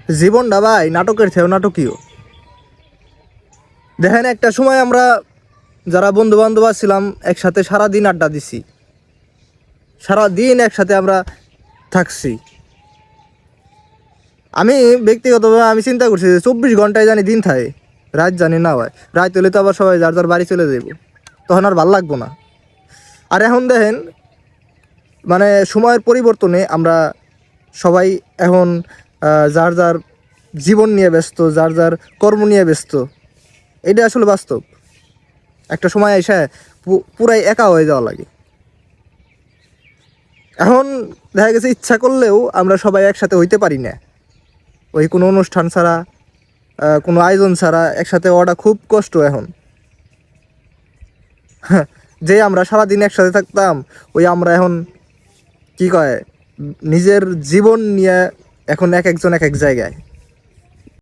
জীবনটা ভাই নাটকের থেকেও নাটকীয়। দেখেন একটা সময় আমরা যারা বন্ধু বান্ধব ছিলাম একসাথে সারাদিন আড্ডা দিছি, সারাদিন একসাথে আমরা থাকছি। আমি ব্যক্তিগতভাবে আমি চিন্তা করছি যে 24 ঘন্টায় জানি দিন থাকে, রাত জানি না হয়। রাত হলে তো আবার সবাই যার যার বাড়ি চলে যাবো, তখন আর ভাল লাগবো না। আর এখন দেখেন মানে সময়ের পরিবর্তনে আমরা সবাই এখন যার যার জীবন নিয়ে ব্যস্ত, যার যার কর্ম নিয়ে ব্যস্ত। এটা আসলে বাস্তব। একটা সময় এসে পুরাই একা হয়ে যাওয়া লাগে। এখন দেখা গেছে ইচ্ছা করলেও আমরা সবাই একসাথে হইতে পারি না। ওই কোনো অনুষ্ঠান ছাড়া, কোনো আয়োজন ছাড়া একসাথে হওয়াটা খুব কষ্ট এখন। যে আমরা সারাদিন একসাথে থাকতাম, ওই আমরা এখন কি কয় নিজের জীবন নিয়ে এখন এক একজন এক এক জায়গায়।